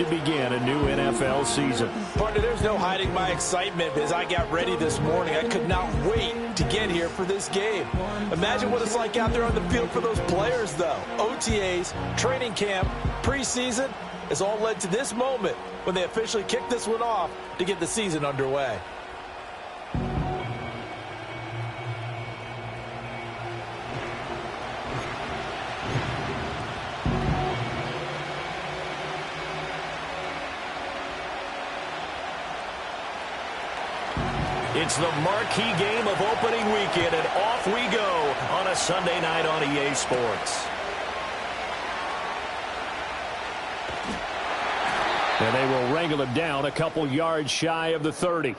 to begin a new NFL season. Partner, there's no hiding my excitement as I got ready this morning. I could not wait to get here for this game. Imagine what it's like out there on the field for those players, though. OTAs, training camp, preseason, it's all led to this moment when they officially kick this one off to get the season underway. It's the marquee game of opening weekend, and off we go on a Sunday night on EA Sports. And they will wrangle him down a couple yards shy of the 30.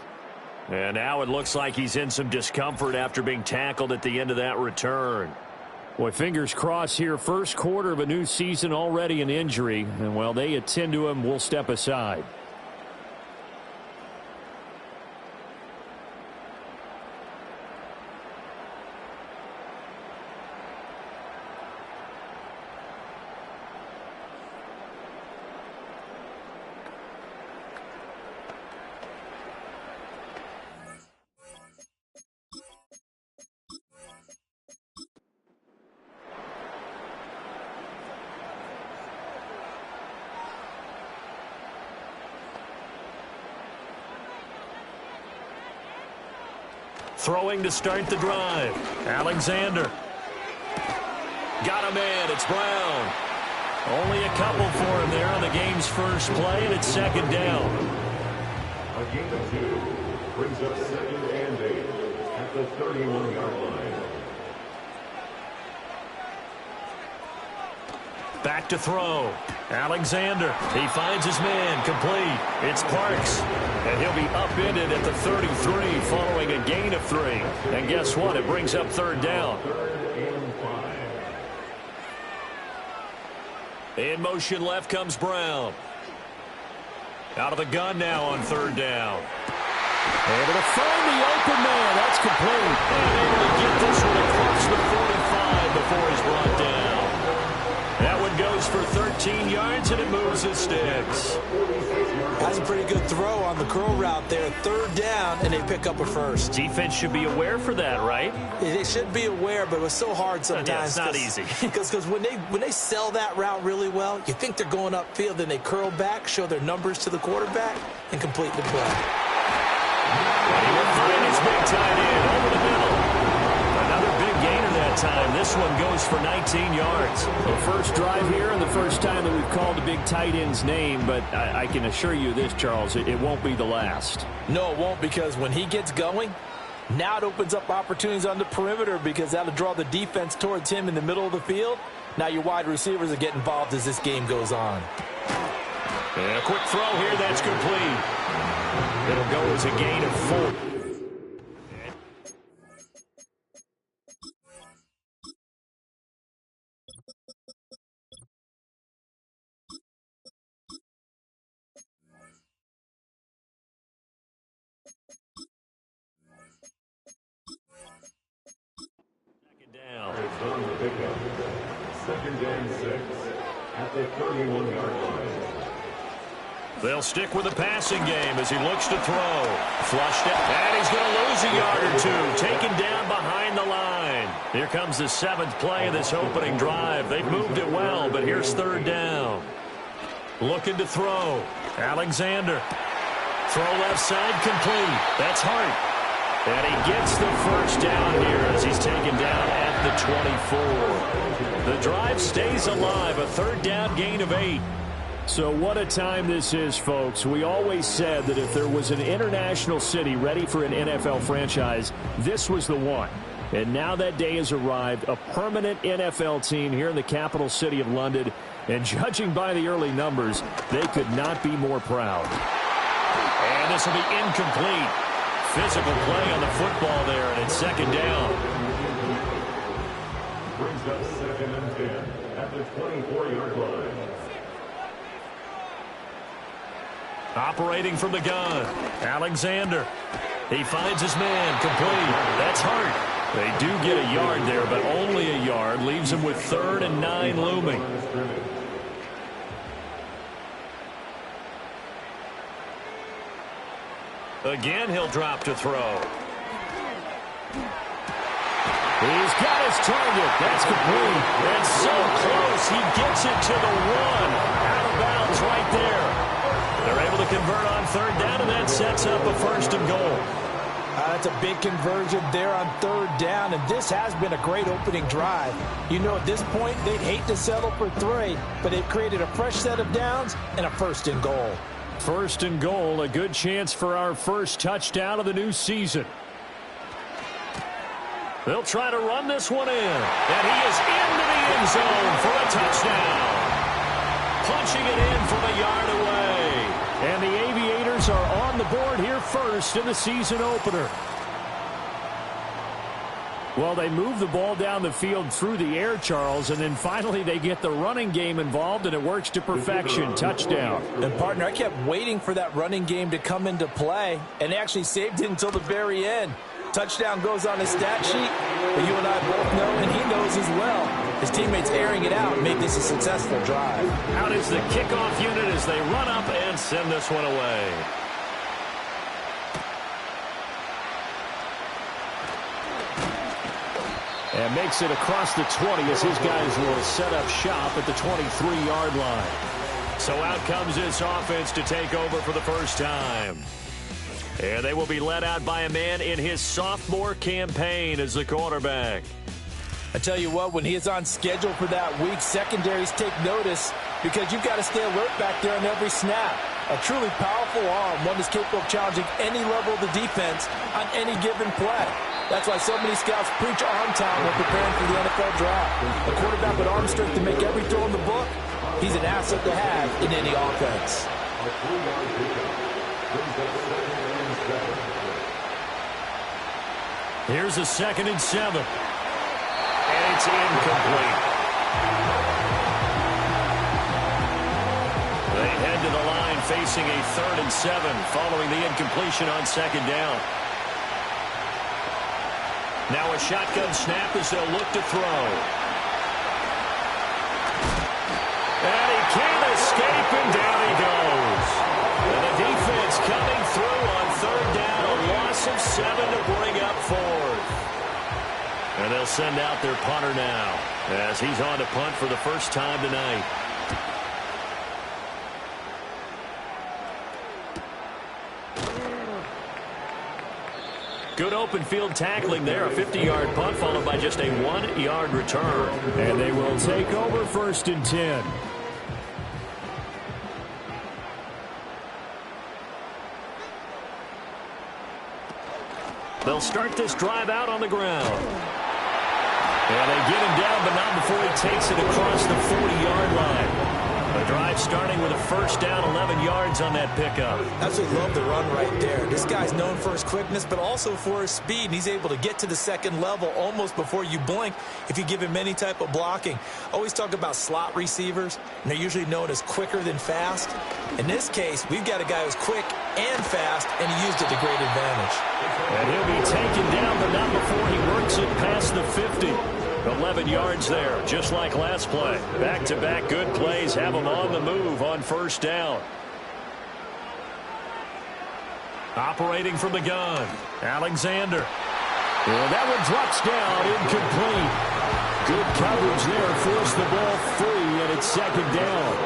And now it looks like he's in some discomfort after being tackled at the end of that return. Boy, fingers crossed here. First quarter of a new season, already an injury. And while they attend to him, we'll step aside. Throwing to start the drive. Alexander. Got him in. It's Brown. Only a couple for him there on the game's first play, and it's second down. A gain of 2 brings up 2nd and 8 at the 31-yard line. Back to throw. Alexander. He finds his man. Complete. It's Parks. And he'll be upended at the 33 following a gain of 3. And guess what? It brings up third down. In motion left comes Brown. Out of the gun now on third down. Able to find the open man. That's complete. And able to get this one across the 45 before he's brought down. That one goes for 13 yards, and it moves his sticks. That's a pretty good throw on the curl route there. Third down, and they pick up a first. Defense should be aware for that, right? They should be aware, but it was so hard sometimes. Yeah, it's not easy. Because when they sell that route really well, you think they're going upfield, then they curl back, show their numbers to the quarterback, and complete the play. And he will find his big tight end over the middle. Another big gainer that time. This one goes for 19 yards. The first drive here and the first time that we've called the big tight end's name, but I can assure you this, Charles, it won't be the last. No, it won't, because when he gets going, now it opens up opportunities on the perimeter because that'll draw the defense towards him in the middle of the field. Now your wide receivers will get involved as this game goes on. And a quick throw here, that's complete. It'll go as a gain of 4. It's on the pickup. 2nd and 6 at the 31-yard line. They'll stick with the passing game as he looks to throw. Flushed out, and he's going to lose a yard or 2. Taken down behind the line. Here comes the 7th play of this opening drive. They've moved it well, but here's third down. Looking to throw. Alexander. Throw left side, complete. That's Hart. And he gets the first down here as he's taken down at the 24. The drive stays alive, a third down gain of 8. So what a time this is, folks. We always said that if there was an international city ready for an NFL franchise, this was the one. And now that day has arrived, a permanent NFL team here in the capital city of London. And judging by the early numbers, they could not be more proud. And this will be incomplete. Physical play on the football there, and it's second down. Brings up 2nd and 10 at the 24-yard line. Operating from the gun, Alexander. He finds his man, complete. That's Hart. They do get a yard there, but only a yard. Leaves him with 3rd and 9 looming. Again, he'll drop to throw. He's got his target. That's complete. And so close. He gets it to the one. Out of bounds right there. They're able to convert on third down, and that sets up a first and goal. That's a big conversion there on third down, and this has been a great opening drive. You know, at this point, they'd hate to settle for 3, but they've created a fresh set of downs and a first and goal. First and goal, a good chance for our first touchdown of the new season. They'll try to run this one in, and he is into the end zone for a touchdown. Punching it in from a yard away. And the Aviators are on the board here first in the season opener. Well, they move the ball down the field through the air, Charles, and then finally they get the running game involved, and it works to perfection. Touchdown. And, partner, I kept waiting for that running game to come into play, and they actually saved it until the very end. Touchdown goes on his stat sheet, but you and I both know, and he knows as well, his teammates airing it out made this a successful drive. Out is the kickoff unit as they run up and send this one away. And makes it across the 20 as his guys will set up shop at the 23-yard line. So out comes this offense to take over for the first time. And they will be led out by a man in his sophomore campaign as the quarterback. I tell you what, when he is on schedule for that week, secondaries take notice because you've got to stay alert back there on every snap. A truly powerful arm, one that's capable of challenging any level of the defense on any given play. That's why so many scouts preach arm talent when preparing for the NFL draft. A quarterback with arm strength to make every throw in the book, he's an asset to have in any offense. Here's a 2nd and 7. And it's incomplete. They head to the line facing a 3rd and 7 following the incompletion on 2nd down. Now a shotgun snap as they'll look to throw. And he can't escape, and down he goes. And the defense coming through on 3rd down, a loss of 7 to bring up 4th. And they'll send out their punter now as he's on to punt for the first time tonight. Good open field tackling there. A 50-yard punt followed by just a 1-yard return. And they will take over 1st and 10. They'll start this drive out on the ground. And they get him down, but not before he takes it across the 40-yard line. The drive starting with a first down, 11 yards on that pickup. Absolutely love the run right there. This guy's known for his quickness, but also for his speed. And he's able to get to the 2nd level almost before you blink if you give him any type of blocking. Always talk about slot receivers, and they're usually known as quicker than fast. In this case, we've got a guy who's quick and fast, and he used it to great advantage. And he'll be taken down, but not before he works it past the 50. 11 yards there, just like last play. Back-to-back good plays have him on the move on 1st down. Operating from the gun, Alexander. And that one drops down, incomplete. Good coverage there, forced the ball free, and it's 2nd down.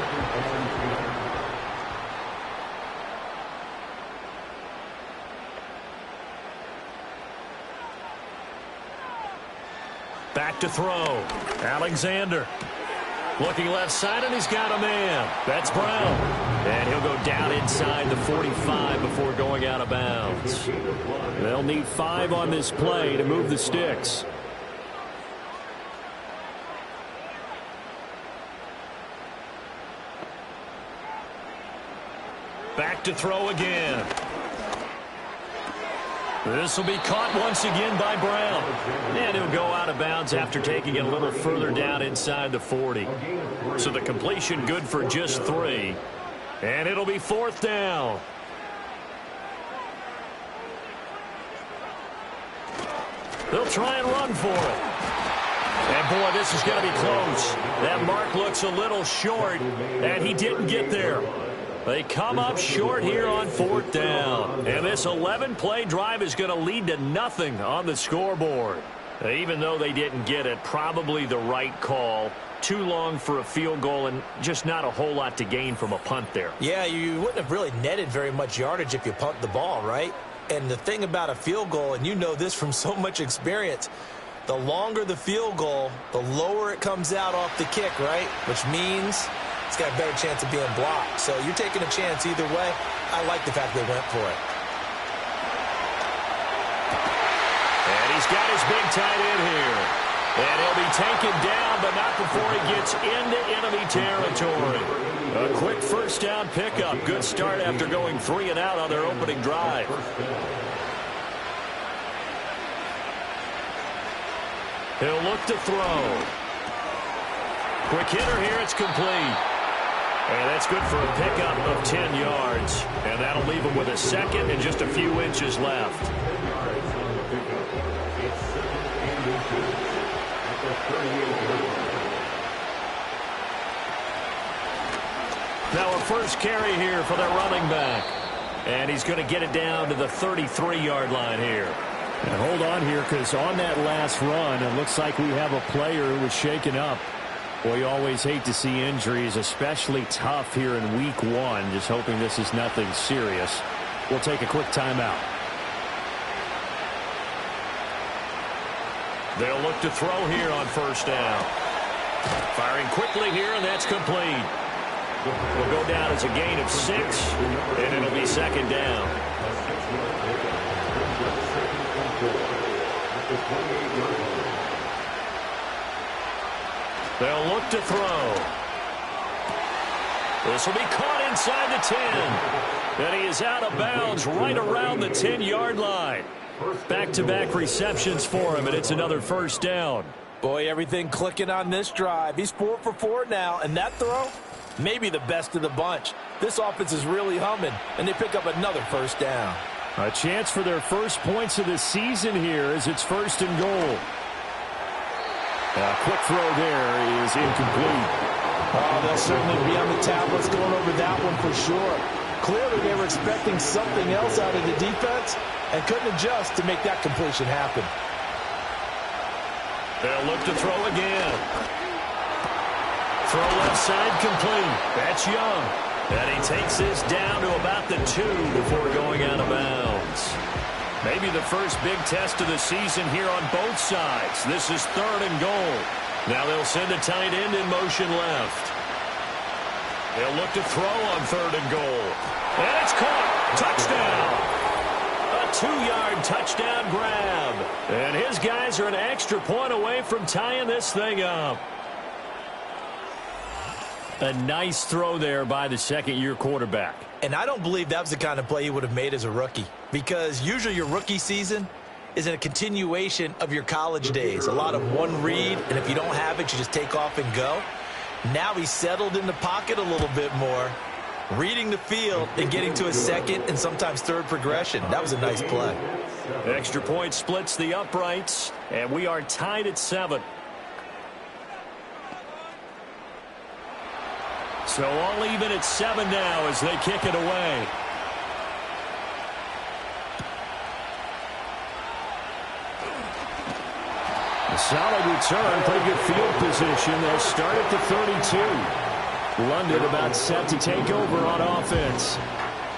Back to throw. Alexander. Looking left side, and he's got a man. That's Brown. And he'll go down inside the 45 before going out of bounds. They'll need 5 on this play to move the sticks. Back to throw again. This will be caught once again by Brown. And he'll go out of bounds after taking it a little further down inside the 40. So the completion good for just 3. And it'll be 4th down. They'll try and run for it. And, boy, this is going to be close. That mark looks a little short, and he didn't get there. They come up short here on 4th down. And this 11-play drive is going to lead to nothing on the scoreboard. Even though they didn't get it, probably the right call. Too long for a field goal and just not a whole lot to gain from a punt there. Yeah, you wouldn't have really netted very much yardage if you punt the ball, right? And the thing about a field goal, and you know this from so much experience, the longer the field goal, the lower it comes out off the kick, right? Which means it's got a better chance of being blocked. So you're taking a chance either way. I like the fact they went for it. And he's got his big tight end here. And he'll be taken down, but not before he gets into enemy territory. A quick first down pickup. Good start after going 3 and out on their opening drive. He'll look to throw. Quick hitter here. It's complete. And that's good for a pickup of 10 yards. And that'll leave him with a second and just a few inches left. Now a first carry here for their running back. And he's going to get it down to the 33-yard line here. And hold on here, because on that last run, it looks like we have a player who was shaken up. Well, you always hate to see injuries, especially tough here in week 1. Just hoping this is nothing serious. We'll take a quick timeout. They'll look to throw here on first down. Firing quickly here, and that's complete. Will go down as a gain of 6, and it'll be second down. They'll look to throw. This will be caught inside the 10. And he is out of bounds right around the 10-yard line. Back-to-back receptions for him, and it's another first down. Boy, everything clicking on this drive. He's 4 for 4 now, and that throw, maybe the best of the bunch. This offense is really humming, and they pick up another first down. A chance for their first points of the season here as it's 1st and goal. A quick throw there is incomplete. Oh, they'll certainly be on the tablets going over that one for sure. Clearly they were expecting something else out of the defense and couldn't adjust to make that completion happen. They'll look to throw again. Throw left side complete. That's Young. And he takes this down to about the 2 before going out of bounds. Maybe the first big test of the season here on both sides. This is 3rd and goal. Now they'll send a tight end in motion left. They'll look to throw on 3rd and goal. And it's caught. Touchdown. A 2-yard touchdown grab. And his guys are an extra point away from tying this thing up. A nice throw there by the second-year quarterback. And I don't believe that was the kind of play he would have made as a rookie, because usually your rookie season is a continuation of your college days. A lot of one read, and if you don't have it, you just take off and go. Now he's settled in the pocket a little bit more, reading the field and getting to a second and sometimes third progression. That was a nice play. Extra point splits the uprights, and we are tied at 7. So all even at 7 now as they kick it away. A solid return, pretty good field position. They'll start at the 32. London about set to take over on offense.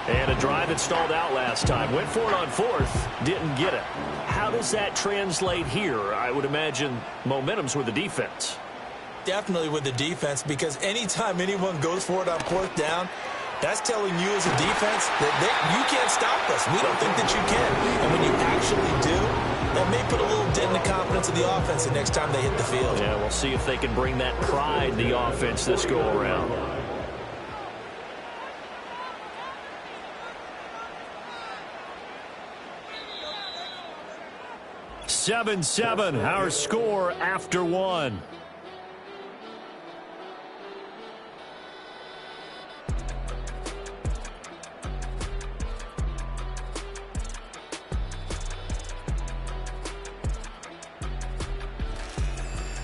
And a drive that stalled out last time. Went for it on 4th, didn't get it. How does that translate here? I would imagine momentum's with the defense. Definitely with the defense, because anytime anyone goes for it on 4th down, that's telling you as a defense that you can't stop us. We don't think that you can. And when you actually do, that may put a little dent in the confidence of the offense the next time they hit the field. Yeah, we'll see if they can bring that pride in the offense this go-around. 7-7, our score after 1.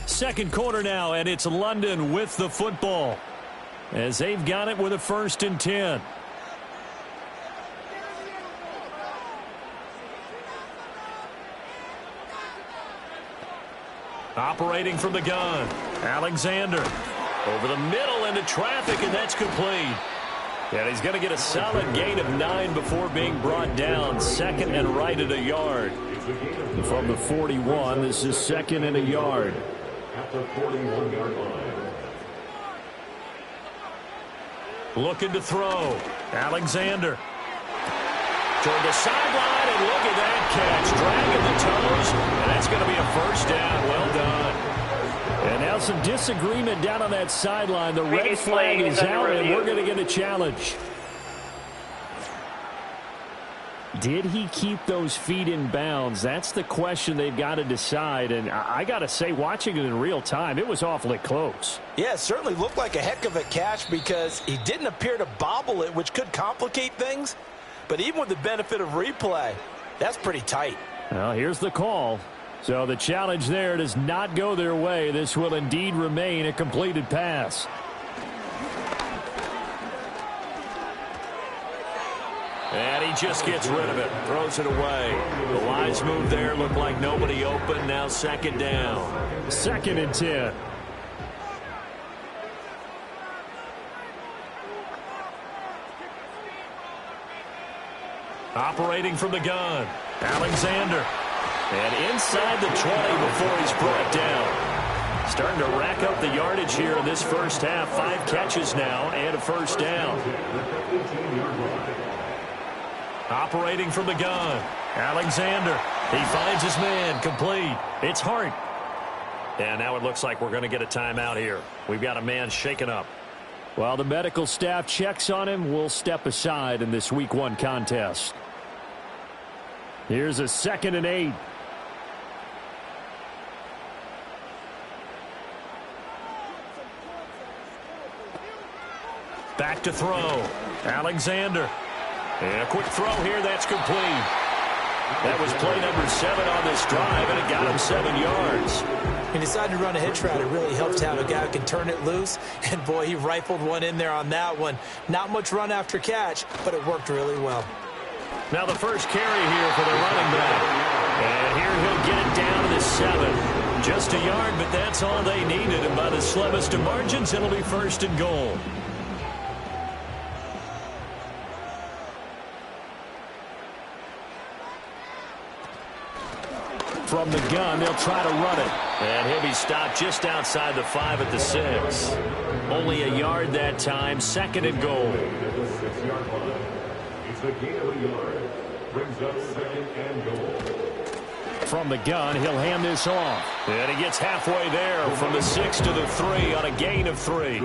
Second quarter now, and it's London with the football as they've got it with a 1st and 10. Operating from the gun, Alexander. Over the middle into traffic, and that's complete. And he's going to get a solid gain of 9 before being brought down. Second and right at a yard. From the 41, this is second and a yard. At the 41-yard line. Looking to throw. Alexander. Toward the sideline, and look at that catch. Dragging the toes, and that's going to be a first down. Well done. And now some disagreement down on that sideline. The red flag is out, and we're going to get a challenge. Did he keep those feet in bounds? That's the question they've got to decide. And I got to say, watching it in real time, it was awfully close. Yeah, it certainly looked like a heck of a catch because he didn't appear to bobble it, which could complicate things. But even with the benefit of replay, that's pretty tight. Well, here's the call. So the challenge there does not go their way. This will indeed remain a completed pass. And he just gets rid of it, throws it away. The lines move there, look like nobody open. Now second down. Second and 10. Operating from the gun, Alexander. And inside the 20 before he's brought down. Starting to rack up the yardage here in this first half. 5 catches now and a first down. Operating from the gun, Alexander. He finds his man, complete. It's Hart. And now it looks like we're going to get a timeout here. We've got a man shaken up. While the medical staff checks on him, we'll step aside in this Week 1 contest. Here's a second and 8. Back to throw. Alexander. And a quick throw here. That's complete. That was play number 7 on this drive, and it got him 7 yards. He decided to run a hitch route. It really helps to have a guy who can turn it loose. And, boy, he rifled one in there on that one. Not much run after catch, but it worked really well. Now the first carry here for the running back. And here he'll get it down to the 7. Just a yard, but that's all they needed. And by the slimmest of margins, it'll be first and goal. From the gun, they'll try to run it. And he'll be stopped just outside the 5 at the 6. Only a yard that time, second and goal. It's a gain of a yard. Brings up second and goal. From the gun, he'll hand this off. And he gets halfway there from the 6 to the 3 on a gain of 3.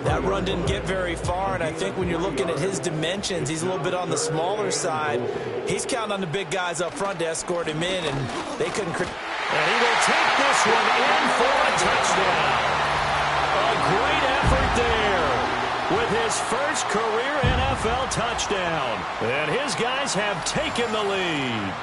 That run didn't get very far, and I think when you're looking at his dimensions, he's a little bit on the smaller side. He's counting on the big guys up front to escort him in, and they couldn't. And he will take this one in for a touchdown. A great effort there with his first career NFL touchdown. And his guys have taken the lead.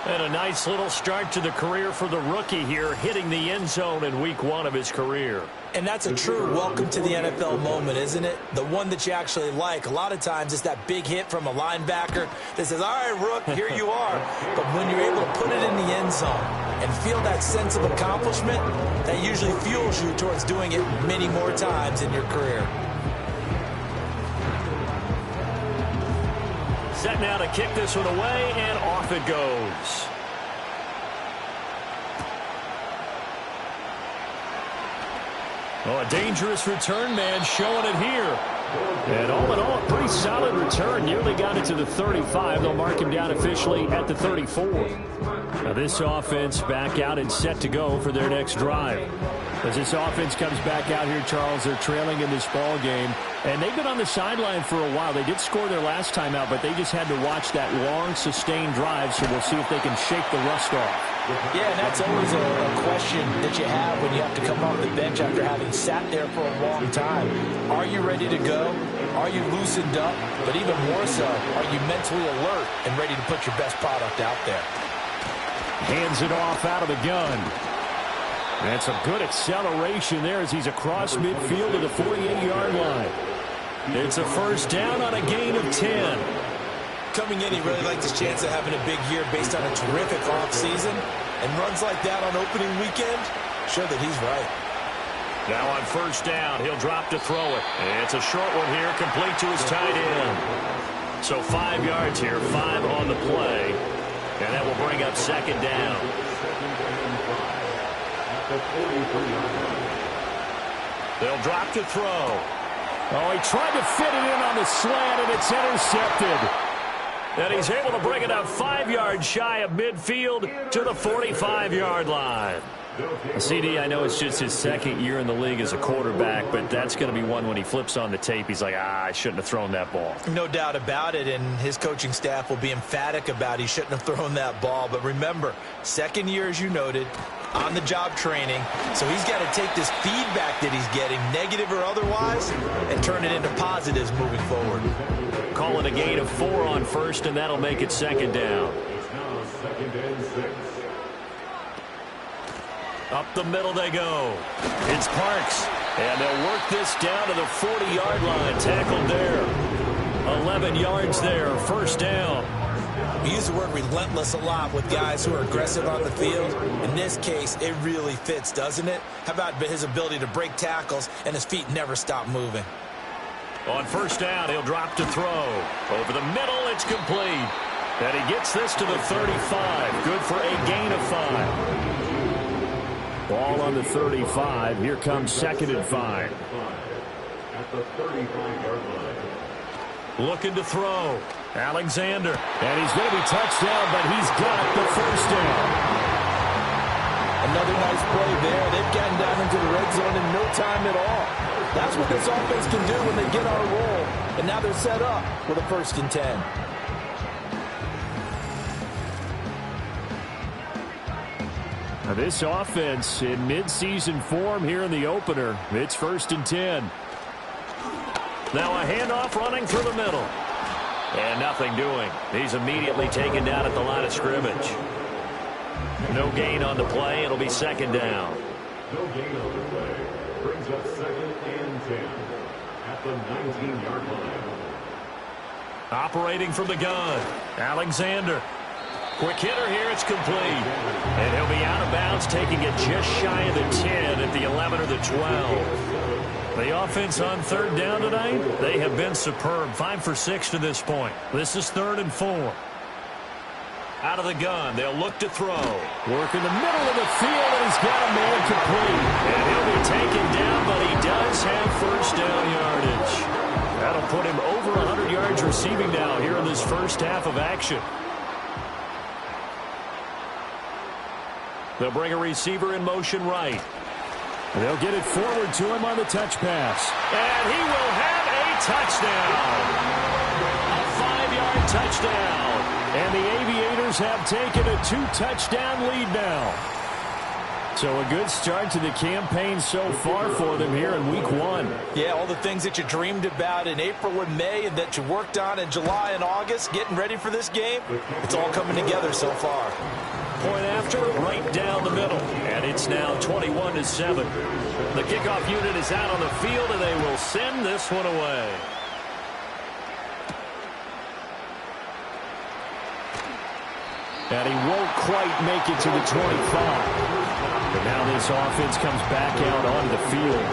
And a nice little start to the career for the rookie here, hitting the end zone in Week 1 of his career. And that's a true welcome to the NFL moment, isn't it? The one that you actually like. A lot of times it's that big hit from a linebacker that says, all right, Rook, here you are. But when you're able to put it in the end zone and feel that sense of accomplishment, that usually fuels you towards doing it many more times in your career. Set now to kick this one away, and off it goes. Oh, a dangerous return man showing it here. And all in all, a pretty solid return. Nearly got it to the 35. They'll mark him down officially at the 34. Now this offense back out and set to go for their next drive. As this offense comes back out here, Charles, they're trailing in this ball game. And they've been on the sideline for a while. They did score their last time out, but they just had to watch that long, sustained drive, so we'll see if they can shake the rust off. Yeah, and that's always a question that you have when you have to come off the bench after having sat there for a long time. Are you ready to go? Are you loosened up? But even more so, are you mentally alert and ready to put your best product out there? Hands it off out of the gun. And some good acceleration there as he's across midfield to the 48-yard line. It's a first down on a gain of 10. Coming in, he really liked his chance of having a big year based on a terrific offseason. And runs like that on opening weekend show that he's right. Now on first down, he'll drop to throw it. It's a short one here, complete to his tight end. So 5 yards here, 5 on the play. And that will bring up second down. They'll drop to throw. Oh, he tried to fit it in on the slant, and it's intercepted. And he's able to bring it up 5 yards shy of midfield to the 45-yard line. CD, I know it's just his second year in the league as a quarterback, but that's going to be one when he flips on the tape, he's like, I shouldn't have thrown that ball. No doubt about it, and his coaching staff will be emphatic about he shouldn't have thrown that ball. But remember, second year, as you noted, on-the-job training, so he's got to take this feedback that he's getting, negative or otherwise, and turn it into positives moving forward. Call it a gain of 4 on first, and that'll make it second down. It's now second and 6. Up the middle they go. It's Parks. And they'll work this down to the 40-yard line. Tackled there. 11 yards there. First down. We use the word relentless a lot with guys who are aggressive on the field. In this case, it really fits, doesn't it? How about his ability to break tackles and his feet never stop moving? On first down, he'll drop to throw. Over the middle, it's complete. And he gets this to the 35. Good for a gain of 5. Ball on the 35. Here comes second and 5. At the 35-yard line. Looking to throw. Alexander. And he's going to be touched down, but he's got the first down. Another nice play there. They've gotten down into the red zone in no time at all. That's what this offense can do when they get on a roll. And now they're set up with a 1st and 10. Now this offense in mid-season form here in the opener. It's 1st and 10. Now a handoff running through the middle. And nothing doing. He's immediately taken down at the line of scrimmage. No gain on the play. It'll be second down. No gain on the play. Brings up second and 10 at the 19-yard line. Operating from the gun. Alexander. Quick hitter here. It's complete. And he'll be out of bounds, taking it just shy of the 10 at the 11 or the 12. The offense on third down tonight, they have been superb. 5 for 6 to this point. This is 3rd and 4. Out of the gun, they'll look to throw. Work in the middle of the field, and he's got a man complete. And he'll be taken down, but he does have first down yardage. That'll put him over 100 yards receiving now here in this first half of action. They'll bring a receiver in motion right. They'll get it forward to him on the touch pass. And he will have a touchdown. A 5-yard touchdown. And the Aviators have taken a 2-touchdown lead now. So a good start to the campaign so far for them here in week 1. Yeah, all the things that you dreamed about in April and May and that you worked on in July and August, getting ready for this game, it's all coming together so far. Point after, right down the middle. And it's now 21-7. The kickoff unit is out on the field, and they will send this one away. And he won't quite make it to the 25. But now this offense comes back out onto the field.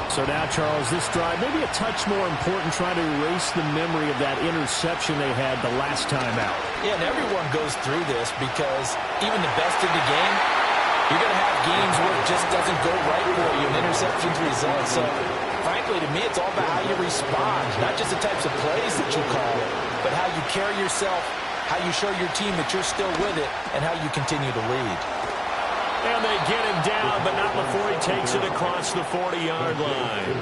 So now, Charles, this drive, maybe a touch more important, trying to erase the memory of that interception they had the last time out. Yeah, and everyone goes through this because even the best in the game, you're going to have games where it just doesn't go right for you and interceptions result. So, frankly, to me, it's all about how you respond, not just the types of plays that you call, but how you carry yourself, how you show your team that you're still with it, and how you continue to lead. And they get him down, but not before he takes it across the 40-yard line.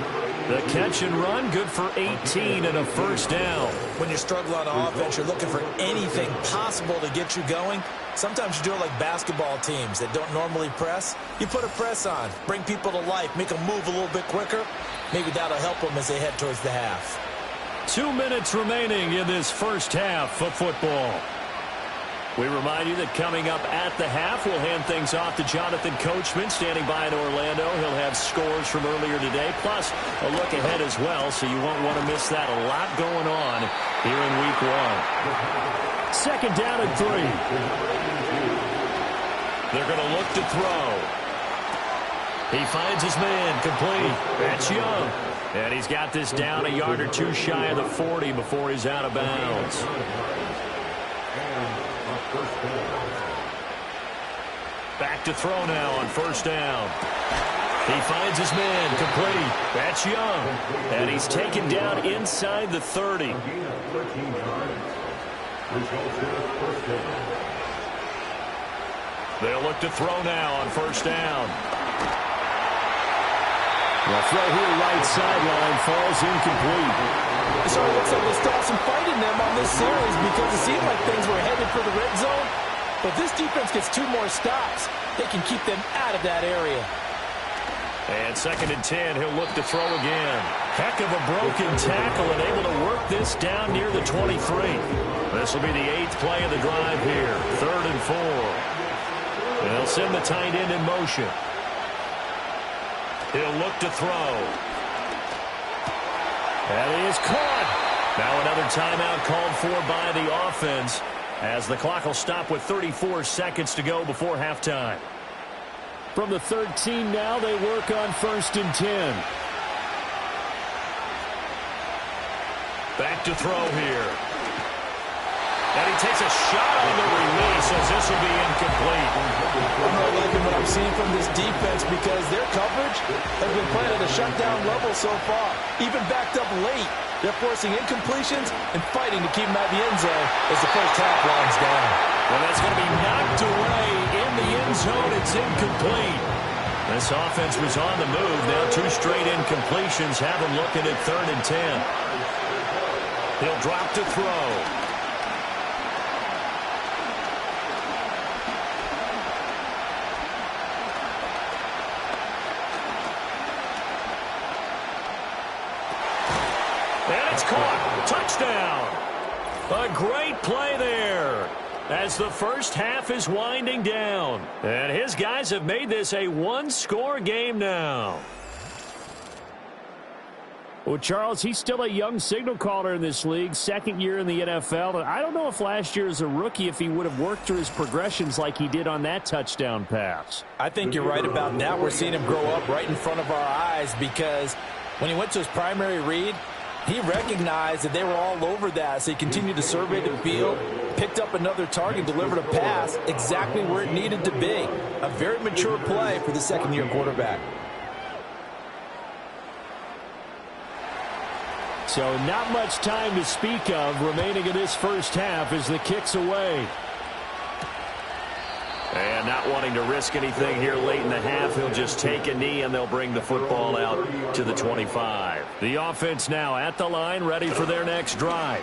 The catch and run, good for 18 and a first down. When you struggle on offense, you're looking for anything possible to get you going. Sometimes you do it like basketball teams that don't normally press. You put a press on, bring people to life, make them move a little bit quicker. Maybe that'll help them as they head towards the half. 2 minutes remaining in this first half of football. We remind you that coming up at the half, we'll hand things off to Jonathan Coachman, standing by in Orlando. He'll have scores from earlier today, plus a look ahead as well, so you won't want to miss that. A lot going on here in week 1. Second down and 3. They're going to look to throw. He finds his man, complete. That's Young. And he's got this down a yard or two shy of the 40 before he's out of bounds. Back to throw now on first down. He finds his man, complete. That's Young. And he's taken down inside the 30. They'll look to throw now on first down. The throw here right sideline falls incomplete. So it looks like they still have some fight in them on this series because it seemed like things were headed for the red zone. But this defense gets 2 more stops. They can keep them out of that area. And 2nd and 10, he'll look to throw again. Heck of a broken tackle and able to work this down near the 23. This will be the 8th play of the drive here. 3rd and 4. They'll send the tight end in motion. He'll look to throw. That is caught. Now another timeout called for by the offense as the clock will stop with 34 seconds to go before halftime. From the 13 now, they work on 1st and 10. Back to throw here. And he takes a shot on the release as this will be incomplete. I'm not liking what I'm seeing from this defense because their coverage has been playing at a shutdown level so far. Even backed up late, they're forcing incompletions and fighting to keep them out of the end zone as the first half winds down. Well, that's going to be knocked away in the end zone. It's incomplete. This offense was on the move. Now 2 straight incompletions have them looking at 3rd and 10. He'll drop to throw. And it's caught. Touchdown. A great play there as the first half is winding down. And his guys have made this a 1-score game now. Well, Charles, he's still a young signal caller in this league, 2nd year in the NFL. And I don't know if last year as a rookie if he would have worked through his progressions like he did on that touchdown pass. I think you're right about that. We're seeing him grow up right in front of our eyes because when he went to his primary read, he recognized that they were all over that, so he continued to survey the field, picked up another target, delivered a pass exactly where it needed to be. A very mature play for the 2nd-year quarterback. So not much time to speak of remaining in this first half as the kick's away. And not wanting to risk anything here late in the half, he'll just take a knee and they'll bring the football out to the 25. The offense now at the line, ready for their next drive.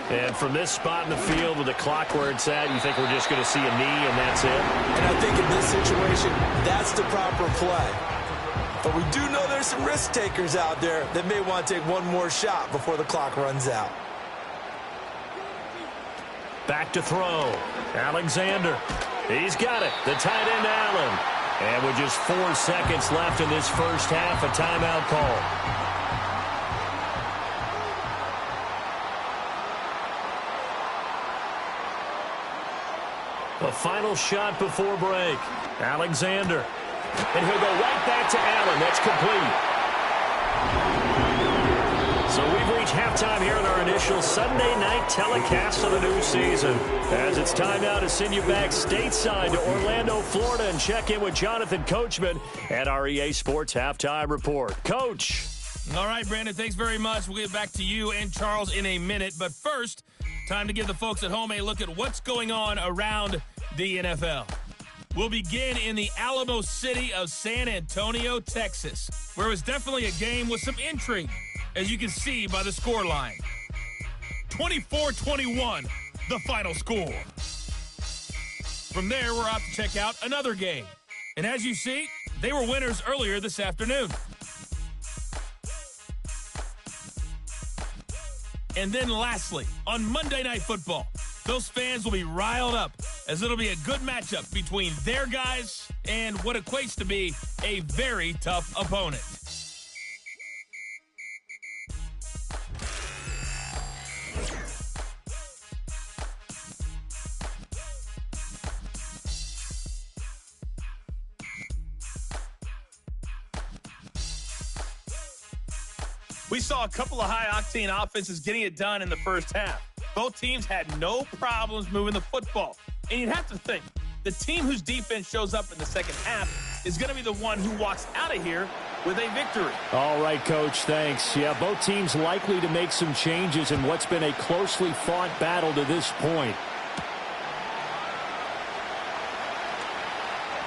And from this spot in the field with the clock where it's at, you think we're just going to see a knee and that's it? And I think in this situation, that's the proper play. But we do know there's some risk takers out there that may want to take one more shot before the clock runs out. Back to throw. Alexander. He's got it. The tight end, Allen. And with just 4 seconds left in this first half, a timeout call. A final shot before break. Alexander. And he'll go right back to Allen. That's complete. So we've reached halftime here in our initial Sunday night telecast of the new season. As it's time now to send you back stateside to Orlando, Florida, and check in with Jonathan Coachman at our EA Sports Halftime Report. Coach. All right, Brandon, thanks very much. We'll get back to you and Charles in a minute. But first, time to give the folks at home a look at what's going on around the NFL. We'll begin in the Alamo city of San Antonio, Texas, where it was definitely a game with some intrigue, as you can see by the scoreline. 24-21, the final score. From there, we're off to check out another game. And as you see, they were winners earlier this afternoon. And then lastly, on Monday Night Football, those fans will be riled up as it'll be a good matchup between their guys and what equates to be a very tough opponent. We saw a couple of high-octane offenses getting it done in the first half. Both teams had no problems moving the football. And you'd have to think, the team whose defense shows up in the second half is going to be the one who walks out of here with a victory. All right, Coach, thanks. Yeah, both teams likely to make some changes in what's been a closely fought battle to this point.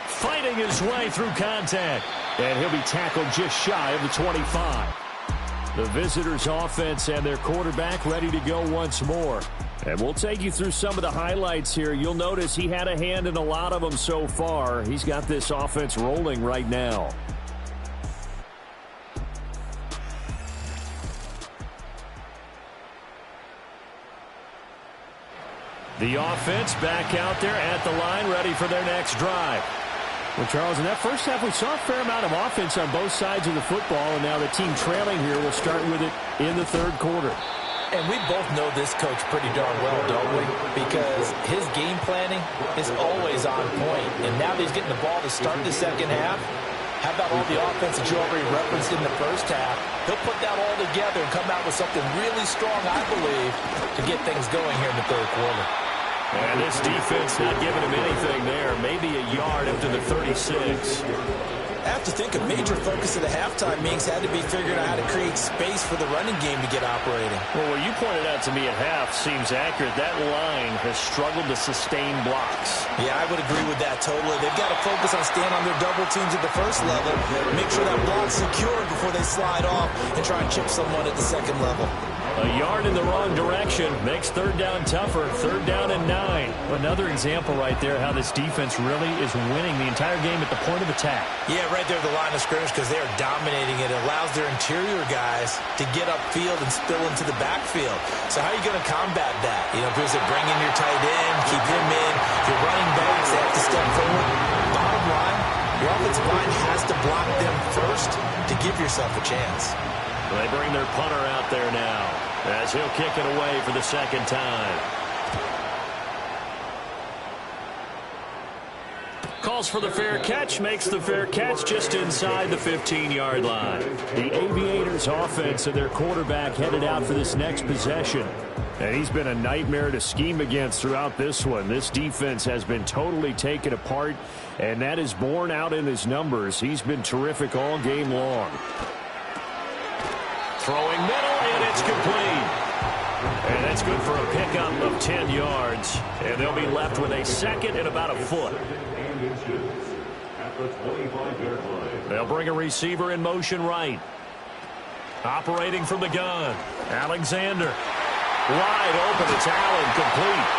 Fighting his way through contact. And he'll be tackled just shy of the 25. The visitors' offense and their quarterback ready to go once more. And we'll take you through some of the highlights here. You'll notice he had a hand in a lot of them so far. He's got this offense rolling right now. The offense back out there at the line, ready for their next drive. Well, Charles, in that first half, we saw a fair amount of offense on both sides of the football, and now the team trailing here will start with it in the third quarter. And we both know this coach pretty darn well, don't we? Because his game planning is always on point. And now that he's getting the ball to start the second half, how about all the offense that you already referenced in the first half? He'll put that all together and come out with something really strong, I believe, to get things going here in the third quarter. And this defense not giving him anything there. Maybe a yard up to the 36. I have to think a major focus of the halftime meetings had to be figuring out how to create space for the running game to get operating. Well, what you pointed out to me at half seems accurate. That line has struggled to sustain blocks. Yeah, I would agree with that totally. They've got to focus on staying on their double teams at the first level, make sure that block's secured before they slide off and try and chip someone at the second level. A yard in the wrong direction makes third down tougher. Third down and 9. Another example right there how this defense really is winning the entire game at the point of attack. Yeah, right there at the line of scrimmage because they are dominating it. It allows their interior guys to get upfield and spill into the backfield. So how are you going to combat that? You know, because they bring in your tight end, keep him in. Your running backs, they have to step forward. Bottom line, your offensive line has to block them first to give yourself a chance. They bring their punter out there now as he'll kick it away for the second time. Calls for the fair catch, makes the fair catch just inside the 15-yard line. The Aviators offense and their quarterback headed out for this next possession. And he's been a nightmare to scheme against throughout this one. This defense has been totally taken apart, and that is borne out in his numbers. He's been terrific all game long. Throwing middle, and it's complete. And that's good for a pickup of 10 yards. And they'll be left with a second and about a foot. They'll bring a receiver in motion right. Operating from the gun. Alexander. Wide open. It's Allen, complete.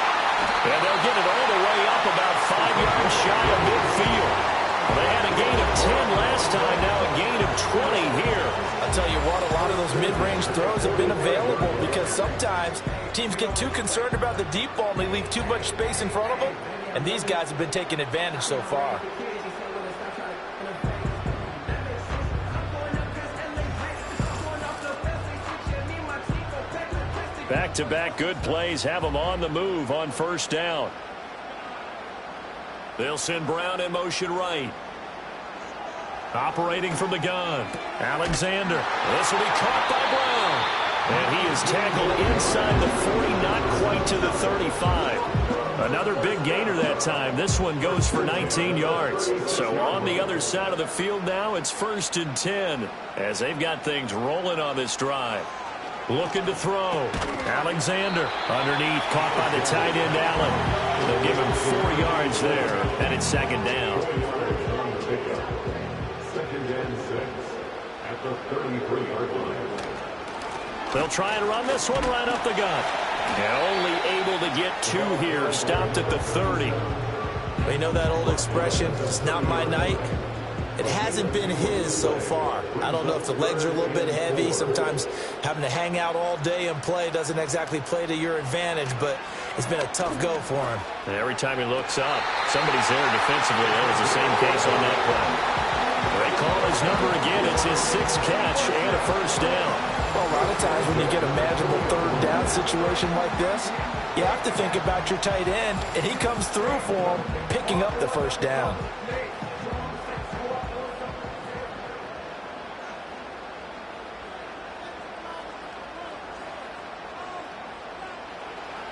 And they'll get it all the way up about 5 yards shy of midfield. They had a gain of 10 last time, now a gain of 20 here. I'll tell you what, a lot of those mid-range throws have been available because sometimes teams get too concerned about the deep ball and they leave too much space in front of them. And these guys have been taking advantage so far. Back-to-back good plays have them on the move on first down. They'll send Brown in motion right. Operating from the gun. Alexander. This will be caught by Brown. And he is tackled inside the 40, not quite to the 35. Another big gainer that time. This one goes for 19 yards. So on the other side of the field now, it's 1st and 10 as they've got things rolling on this drive. Looking to throw. Alexander underneath, caught by the tight end Allen. They'll give him 4 yards there, and it's second down. Second and 6 at the 33-yard line. They'll try and run this one right up the gut. And only able to get 2 here, stopped at the 30. We know that old expression, it's not my night. It hasn't been his so far. I don't know if the legs are a little bit heavy. Sometimes having to hang out all day and play doesn't exactly play to your advantage, but it's been a tough go for him. And every time he looks up, somebody's there defensively. That was the same case on that play. They call his number again. It's his 6th catch and a first down. Well, a lot of times when you get a manageable third down situation like this, you have to think about your tight end, and he comes through for him, picking up the first down.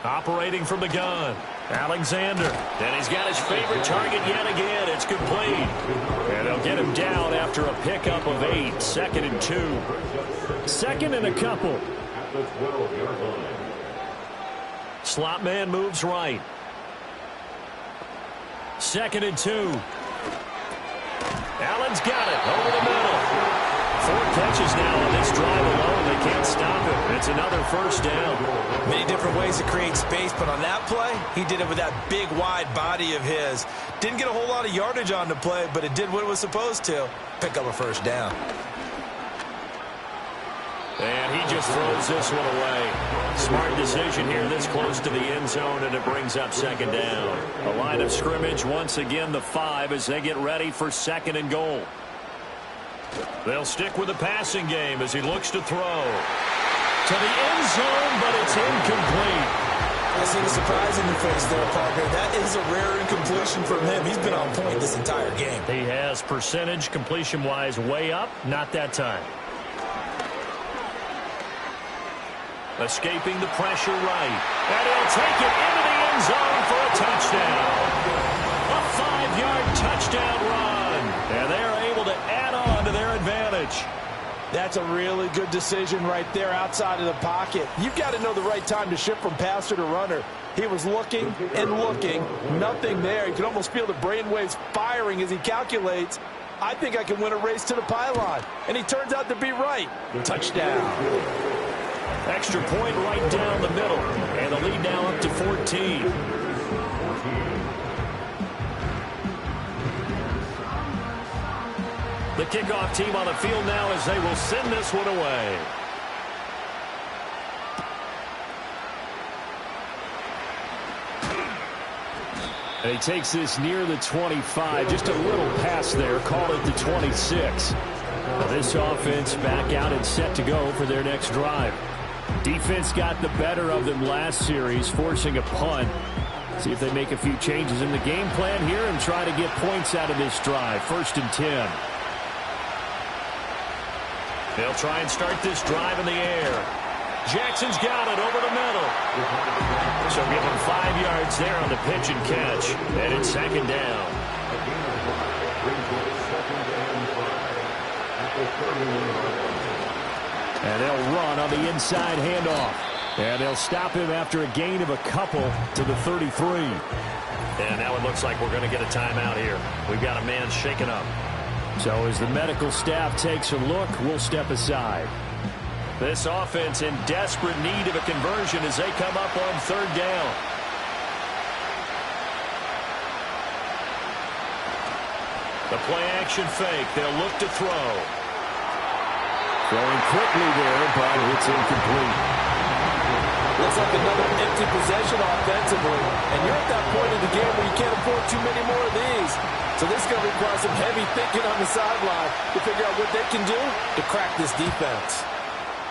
Operating from the gun, Alexander. And he's got his favorite target yet again. It's complete. And they'll get him down after a pickup of 8. 2nd and 2. 2nd and a couple. At the 12-yard line. Slot man moves right. 2nd and 2. Allen's got it over the middle. 4 catches now on this drive alone. They can't stop it. It's another first down. Many different ways to create space, but on that play, he did it with that big, wide body of his. Didn't get a whole lot of yardage on the play, but it did what it was supposed to. Pick up a first down. And he just throws this one away. Smart decision here this close to the end zone, and it brings up 2nd down. A line of scrimmage, once again the 5 as they get ready for 2nd and goal. They'll stick with the passing game as he looks to throw. To the end zone, but it's incomplete. I see the surprise in your face there, partner. That is a rare incompletion from him. He's been on point this entire game. He has percentage completion-wise way up. Not that time. Escaping the pressure right. And he'll take it into the end zone for a touchdown. A 5-yard touchdown run. And they're able to add on to their advantage. That's a really good decision right there outside of the pocket. You've got to know the right time to shift from passer to runner. He was looking and looking. Nothing there. You can almost feel the brainwaves firing as he calculates, I think I can win a race to the pylon. And he turns out to be right. Touchdown. Extra point right down the middle. And the lead now up to 14. The kickoff team on the field now as they will send this one away. And he takes this near the 25. Just a little pass there. Call it the 26. Well, this offense back out and set to go for their next drive. Defense got the better of them last series, forcing a punt. See if they make a few changes in the game plan here and try to get points out of this drive. 1st and 10. They'll try and start this drive in the air. Jackson's got it over the middle. So give him 5 yards there on the pitch and catch. And it's 2nd down. And they'll run on the inside handoff. And they'll stop him after a gain of a couple to the 33. And now it looks like we're going to get a timeout here. We've got a man shaken up. So as the medical staff takes a look, we'll step aside. This offense in desperate need of a conversion as they come up on 3rd down. The play-action fake. They'll look to throw. Throwing quickly there, but it's incomplete. Looks like another empty possession offensively. And you're at that point in the game where you can't afford too many more of these. So this is going to require some heavy thinking on the sideline to figure out what they can do to crack this defense.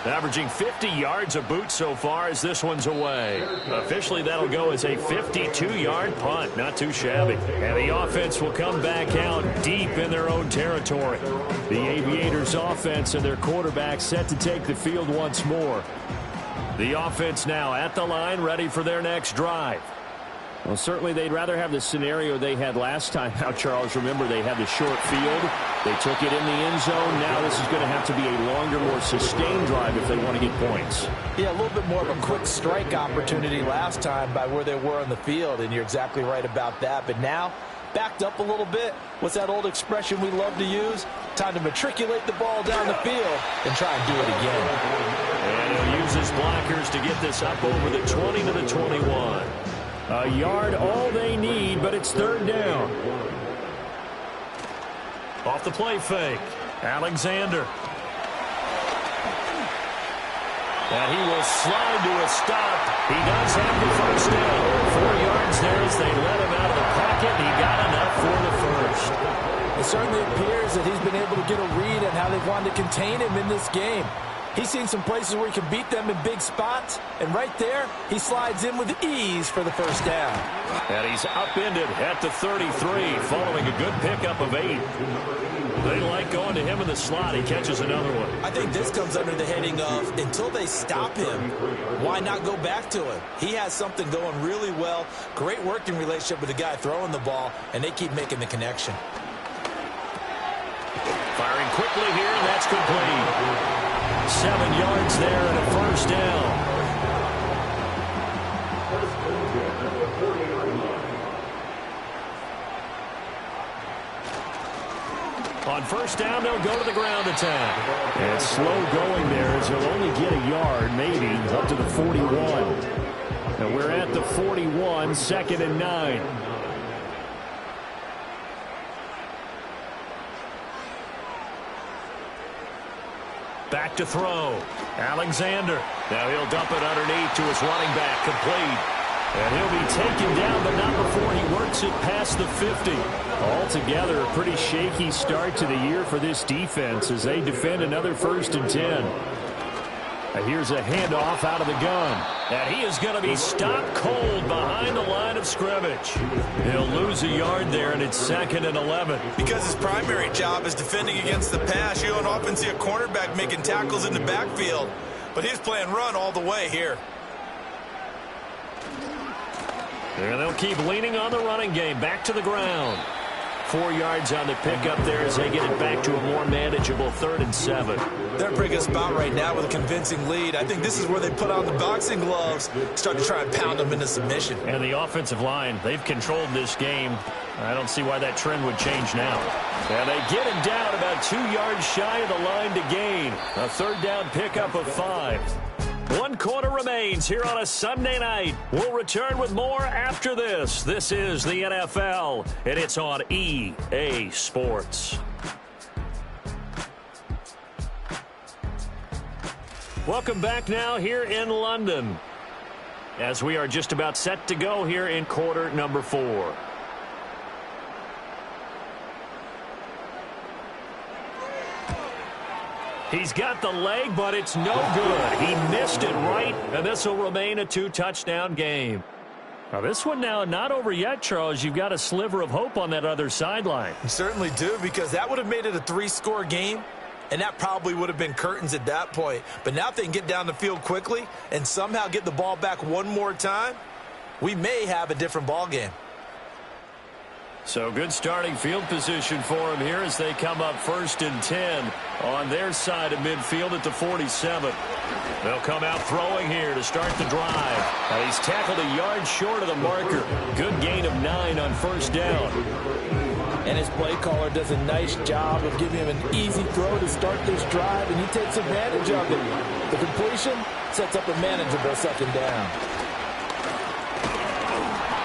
Averaging 50 yards a boot so far as this one's away. Officially, that'll go as a 52-yard punt. Not too shabby. And the offense will come back out deep in their own territory. The Aviators offense and their quarterback set to take the field once more. The offense now at the line, ready for their next drive. Well, certainly they'd rather have the scenario they had last time out, Charles. Remember, they had the short field. They took it in the end zone. Now this is going to have to be a longer, more sustained drive if they want to get points. Yeah, a little bit more of a quick strike opportunity last time by where they were on the field, and you're exactly right about that. But now, backed up a little bit. What's that old expression we love to use? Time to matriculate the ball down the field and try and do it again. And he'll use his blockers to get this up over the 20 to the 21. A yard all they need, but it's 3rd down. Off the play fake, Alexander. And he will slide to a stop. He does have the first down. 4 yards there as they let him out of the pocket. He got enough for the first. It certainly appears that he's been able to get a read on how they wanted to contain him in this game. He's seen some places where he can beat them in big spots, and right there, he slides in with ease for the first down. And he's upended at the 33, following a good pickup of 8. They like going to him in the slot. He catches another one. I think this comes under the heading of, until they stop him, why not go back to him? He has something going really well. Great working relationship with the guy throwing the ball, and they keep making the connection. Firing quickly here, and that's complete. 7 yards there and a first down. On first down, they'll go to the ground attack. And slow going there as he'll only get a yard, maybe, up to the 41. And we're at the 41, 2nd and 9. Back to throw. Alexander. Now he'll dump it underneath to his running back, complete. And he'll be taken down, but not before he works it past the 50. Altogether, a pretty shaky start to the year for this defense as they defend another 1st and 10. And here's a handoff out of the gun. And he is going to be stopped cold behind the line of scrimmage. He'll lose a yard there, and it's 2nd and 11. Because his primary job is defending against the pass, you don't often see a cornerback making tackles in the backfield. But he's playing run all the way here. And they'll keep leaning on the running game. Back to the ground. 4 yards on the pickup there as they get it back to a more manageable 3rd and 7. They're in a pretty good spot right now with a convincing lead. I think this is where they put on the boxing gloves, start to try and pound them into submission. And the offensive line, they've controlled this game. I don't see why that trend would change now. And they get him down about 2 yards shy of the line to gain. A 3rd down pickup of 5. 1 quarter remains here on a Sunday night. We'll return with more after this. This is the NFL, and it's on EA Sports. Welcome back now here in London, as we are just about set to go here in quarter number 4. He's got the leg, but it's no good. He missed it right, and this will remain a 2-touchdown game. Now, this one now not over yet, Charles. You've got a sliver of hope on that other sideline. You certainly do, because that would have made it a 3-score game, and that probably would have been curtains at that point. But now if they can get down the field quickly and somehow get the ball back one more time, we may have a different ball game. So good starting field position for him here as they come up 1st and 10 on their side of midfield at the 47. They'll come out throwing here to start the drive. Now he's tackled a yard short of the marker. Good gain of 9 on 1st down. And his play caller does a nice job of giving him an easy throw to start this drive, and he takes advantage of it. The completion sets up a manageable 2nd down.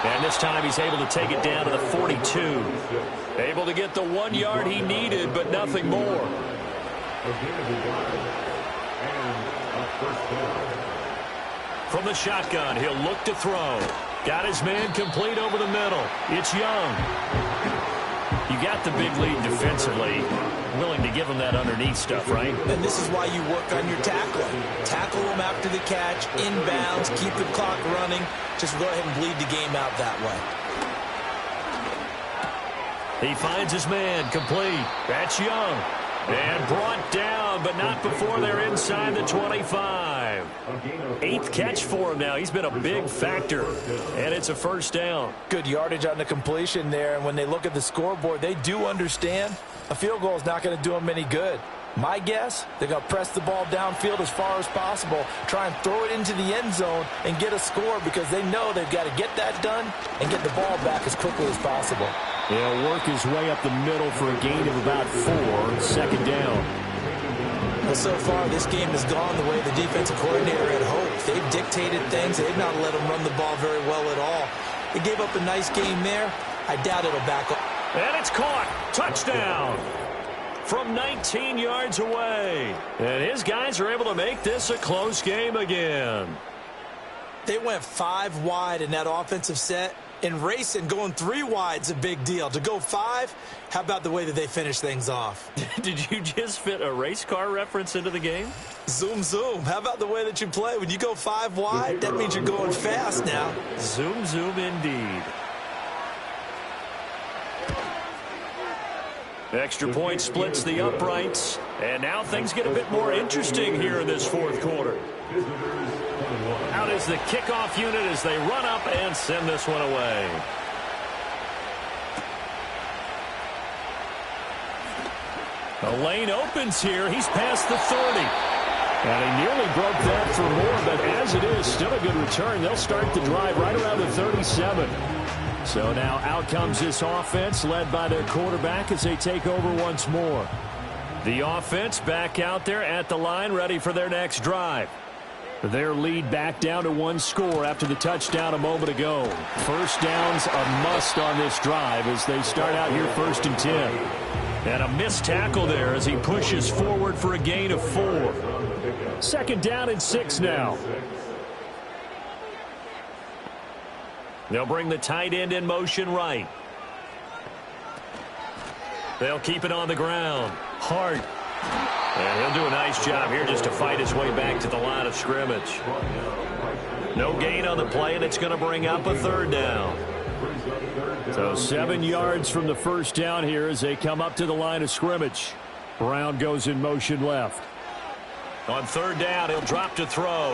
And this time he's able to take it down to the 42. Able to get the 1 yard he needed, but nothing more. From the shotgun, he'll look to throw. Got his man complete over the middle. It's Young. You got the big lead defensively. Willing to give him that underneath stuff, right? And this is why you work on your tackling. Tackle him after the catch, inbounds, keep the clock running. Just go ahead and bleed the game out that way. He finds his man complete. That's Young. And brought down, but not before they're inside the 25. 8th catch for him now. He's been a big factor. And it's a 1st down. Good yardage on the completion there. And when they look at the scoreboard, they do understand a field goal is not going to do them any good. My guess, they're going to press the ball downfield as far as possible, try and throw it into the end zone and get a score, because they know they've got to get that done and get the ball back as quickly as possible. He'll work his way up the middle for a gain of about 4, 2nd down. Well, so far, this game has gone the way the defensive coordinator had hoped. They've dictated things. They've not let them run the ball very well at all. They gave up a nice game there. I doubt it'll back up. And it's caught. Touchdown. From 19 yards away. And his guys are able to make this a close game again. They went 5 wide in that offensive set. And racing, going 3 wide is a big deal. To go 5, how about the way that they finish things off? Did you just fit a race car reference into the game? Zoom, zoom. How about the way that you play? When you go 5 wide, that means you're going fast now. Zoom, zoom indeed. Extra point splits the uprights. And now things get a bit more interesting here in this 4th quarter. is the kickoff unit as they run up and send this one away. The lane opens here. He's past the 30. And he nearly broke that for more, but as it is, still a good return. They'll start the drive right around the 37. So now out comes this offense led by their quarterback as they take over once more. The offense back out there at the line, ready for their next drive. Their lead back down to one score after the touchdown a moment ago. First down's a must on this drive as they start out here 1st and 10. And a missed tackle there as he pushes forward for a gain of 4. 2nd down and 6 now. They'll bring the tight end in motion right. They'll keep it on the ground. Hart. And he'll do a nice job here just to fight his way back to the line of scrimmage. No gain on the play, and it's going to bring up a 3rd down. So 7 yards from the first down here as they come up to the line of scrimmage. Brown goes in motion left. On 3rd down, he'll drop to throw.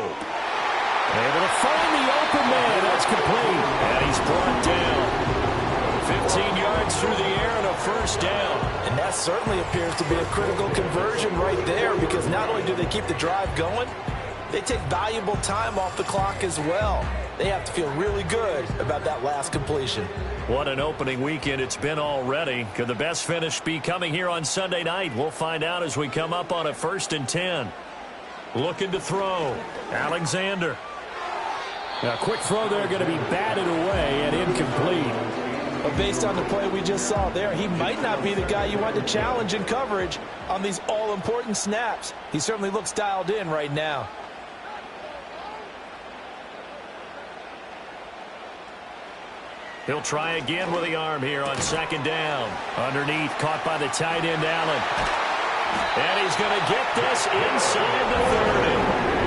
Able to find the open man. That's complete. And he's brought down. 15 yards through the air and a 1st down. And that certainly appears to be a critical conversion right there, because not only do they keep the drive going, they take valuable time off the clock as well. They have to feel really good about that last completion. What an opening weekend it's been already. Could the best finish be coming here on Sunday night? We'll find out as we come up on a 1st and 10. Looking to throw. Alexander. A quick throw there, going to be batted away and incomplete. But based on the play we just saw there, he might not be the guy you want to challenge in coverage on these all-important snaps. He certainly looks dialed in right now. He'll try again with the arm here on 2nd down. Underneath, caught by the tight end, Allen. And he's going to get this inside the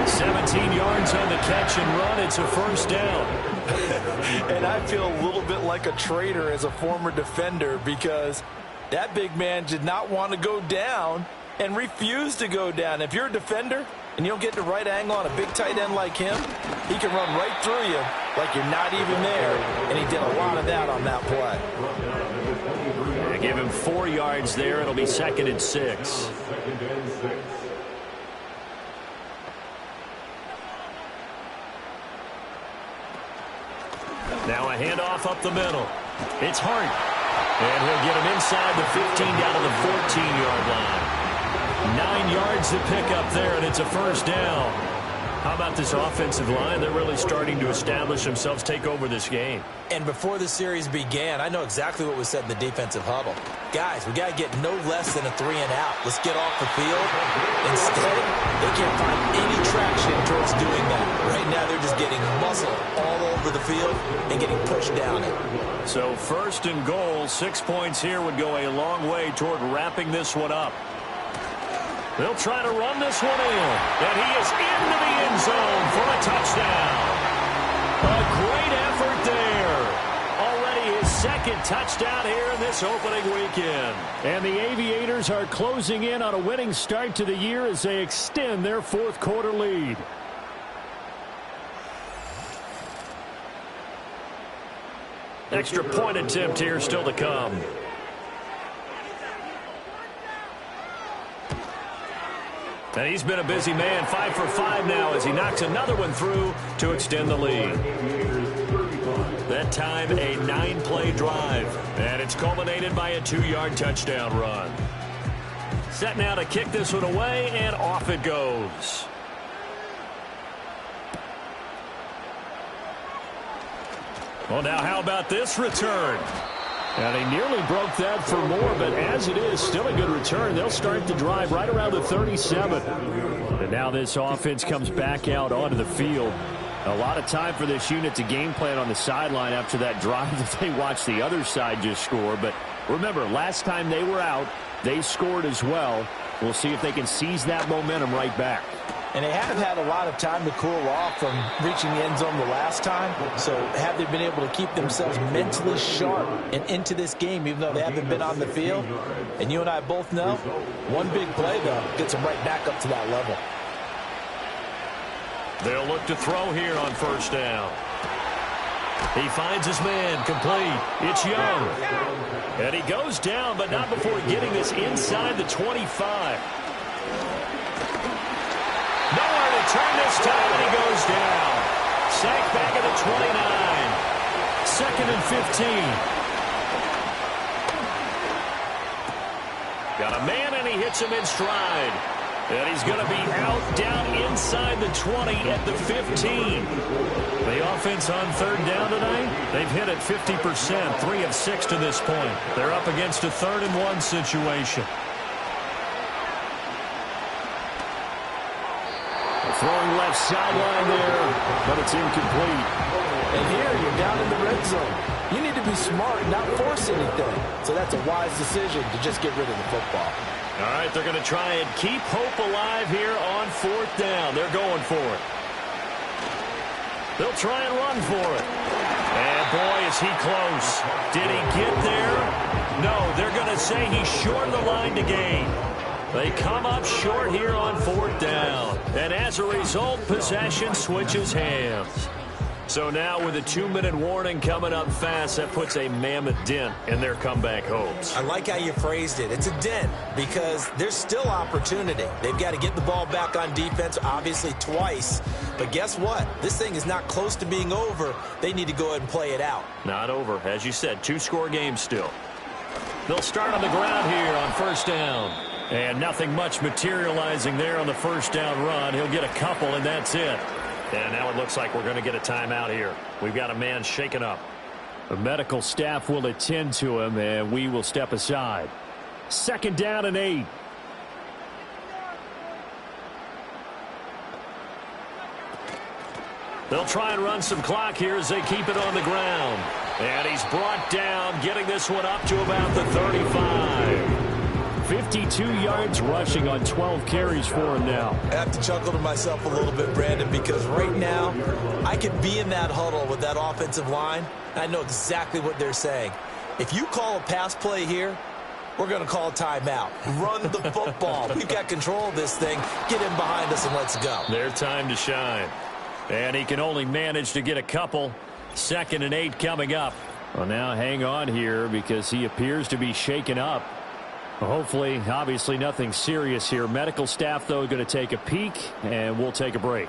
30. 17 yards on the catch and run. It's a 1st down. And I feel a little bit like a traitor as a former defender, because that big man did not want to go down and refused to go down. If you're a defender and you don't get the right angle on a big tight end like him, he can run right through you like you're not even there. And he did a lot of that on that play. They give him 4 yards there. It'll be 2nd and 6. Now a handoff up the middle. It's Hart. And he'll get him inside the 15 down to the 14-yard line. 9 yards to pick up there, and it's a 1st down. How about this offensive line? They're really starting to establish themselves, take over this game. And before the series began, I know exactly what was said in the defensive huddle. Guys, we got to get no less than a 3 and out. Let's get off the field. Instead, they can't find any traction towards doing that. Right now, they're just getting muscle all over the field and getting pushed down it. So 1st and goal, 6 points here would go a long way toward wrapping this one up. They'll try to run this one in. And he is into the end zone for a touchdown. A great effort there. Already his 2nd touchdown here in this opening weekend. And the Aviators are closing in on a winning start to the year as they extend their 4th quarter lead. Extra point attempt here still to come. And he's been a busy man, 5 for 5 now as he knocks another one through to extend the lead. That time a 9-play drive, and it's culminated by a 2-yard touchdown run. Set now to kick this one away, and off it goes. Well, now how about this return? And he nearly broke that for more, but as it is, still a good return. They'll start the drive right around the 37. And now this offense comes back out onto the field. A lot of time for this unit to game plan on the sideline after that drive that they watched the other side just score. But remember, last time they were out, they scored as well. We'll see if they can seize that momentum right back. And they haven't had a lot of time to cool off from reaching the end zone the last time. So have they been able to keep themselves mentally sharp and into this game, even though they haven't been on the field? And you and I both know, one big play, though, gets them right back up to that level. They'll look to throw here on first down. He finds his man, complete. It's Young. And he goes down, but not before getting this inside the 25. Nowhere to turn this time, and he goes down. Sacked back at the 29. 2nd and 15. Got a man, and he hits him in stride. And he's going to be out down inside the 20 at the 15. The offense on third down tonight, they've hit it 50%, 3 of 6 to this point. They're up against a 3rd and 1 situation. Throwing left sideline there, but it's incomplete. And here you're down in the red zone. You need to be smart, not force anything. So that's a wise decision to just get rid of the football. All right, they're going to try and keep hope alive here on 4th down. They're going for it. They'll try and run for it. And, boy, is he close. Did he get there? No, they're going to say he's short of the line to gain. They come up short here on 4th down. And as a result, possession switches hands. So now with a 2-minute warning coming up fast, that puts a mammoth dent in their comeback hopes. I like how you phrased it. It's a dent because there's still opportunity. They've got to get the ball back on defense, obviously twice. But guess what? This thing is not close to being over. They need to go ahead and play it out. Not over. As you said, 2-score game still. They'll start on the ground here on first down. And nothing much materializing there on the first down run. He'll get a couple, and that's it. And now it looks like we're going to get a timeout here. We've got a man shaken up. The medical staff will attend to him, and we will step aside. 2nd down and 8. They'll try and run some clock here as they keep it on the ground. And he's brought down, getting this one up to about the 35. 52 yards rushing on 12 carries for him now. I have to chuckle to myself a little bit, Brandon, because right now I could be in that huddle with that offensive line, and I know exactly what they're saying. If you call a pass play here, we're going to call a timeout. Run the football. We've got control of this thing. Get in behind us and let's go. Their time to shine. And he can only manage to get a couple. 2nd and 8 coming up. Well, now hang on here because he appears to be shaken up. Hopefully, obviously nothing serious here. Medical staff, though, going to take a peek, and we'll take a break.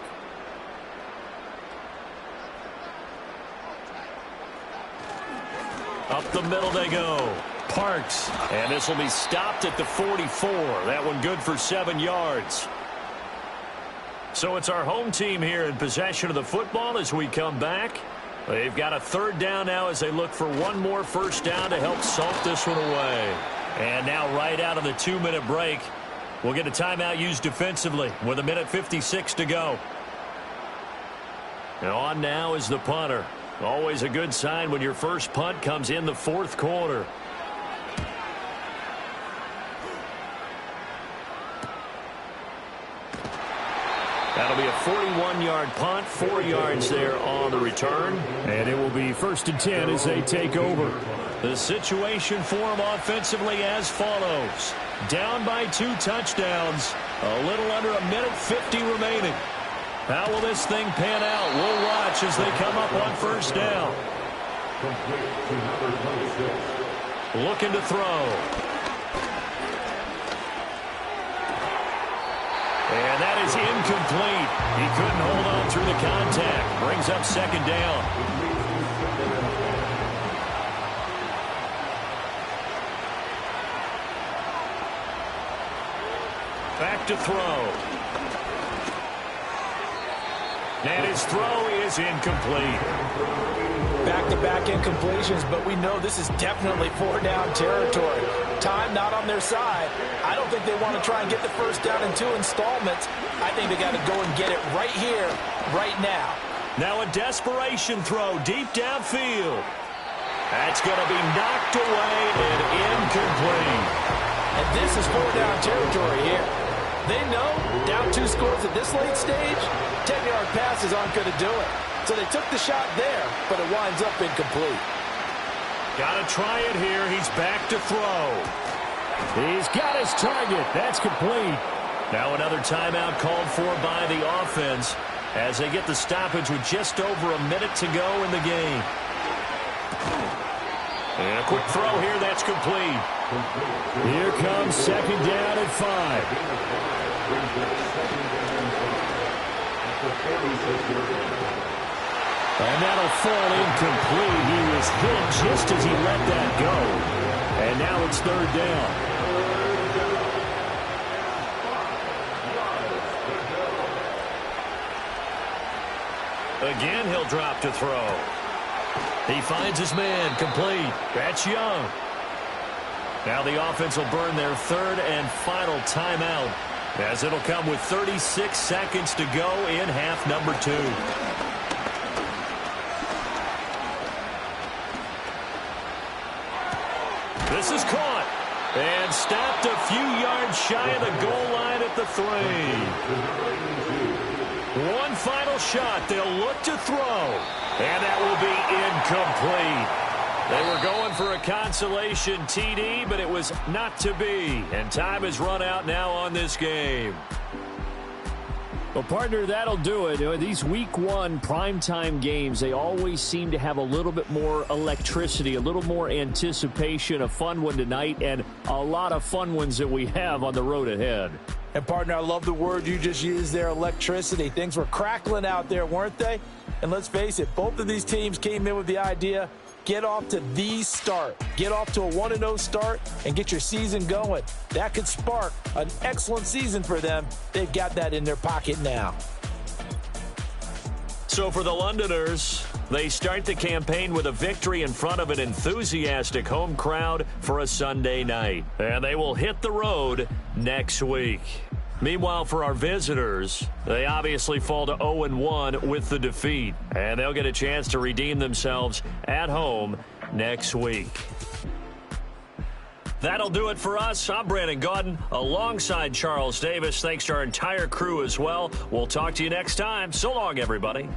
Up the middle they go. Parks. And this will be stopped at the 44. That one good for 7 yards. So it's our home team here in possession of the football as we come back. They've got a 3rd down now as they look for one more first down to help salt this one away. And now right out of the 2-minute break, we'll get a timeout used defensively with 1:56 to go. And on now is the punter. Always a good sign when your first punt comes in the 4th quarter. That'll be a 41-yard punt, 4 yards there on the return. And it will be 1st and 10 as they take over. The situation for them offensively as follows. Down by 2 touchdowns. A little under 1:50 remaining. How will this thing pan out? We'll watch as they come up on first down. Looking to throw. And that is incomplete. He couldn't hold on through the contact. Brings up 2nd down. Back to throw. And his throw is incomplete. Back-to-back incompletions, but we know this is definitely 4-down territory. Time not on their side. I don't think they want to try and get the first down in 2 installments. I think they got to go and get it right here, right now. Now a desperation throw deep downfield. That's going to be knocked away and incomplete. And this is 4-down territory here. They know down 2 scores at this late stage, 10-yard passes aren't going to do it. So they took the shot there, but it winds up incomplete. Got to try it here. He's back to throw. He's got his target. That's complete. Now another timeout called for by the offense. as they get the stoppage with just over a minute to go in the game. And a quick throw here, that's complete. Here comes second down at 5. And that'll fall incomplete. He was hit just as he let that go. And now it's third down. Again, he'll drop to throw. He finds his man, complete. That's Young. Now the offense will burn their third and final timeout, as it'll come with 36 seconds to go in half number 2. This is caught and stopped a few yards shy of the goal line at the 3. One final shot. They'll look to throw, and that will be incomplete. They were going for a consolation TD, but it was not to be. And time has run out now on this game. Well, partner, that'll do it. These week 1 primetime games, they always seem to have a little bit more electricity, a little more anticipation. A fun one tonight, and a lot of fun ones that we have on the road ahead. And, partner, I love the word you just used there, electricity. Things were crackling out there, weren't they? And let's face it, both of these teams came in with the idea, get off to the start. Get off to a 1-0 start and get your season going. That could spark an excellent season for them. They've got that in their pocket now. So for the Londoners, they start the campaign with a victory in front of an enthusiastic home crowd for a Sunday night. And they will hit the road next week. Meanwhile, for our visitors, they obviously fall to 0-1 with the defeat. And they'll get a chance to redeem themselves at home next week. That'll do it for us. I'm Brandon Gaudin alongside Charles Davis. Thanks to our entire crew as well. We'll talk to you next time. So long, everybody.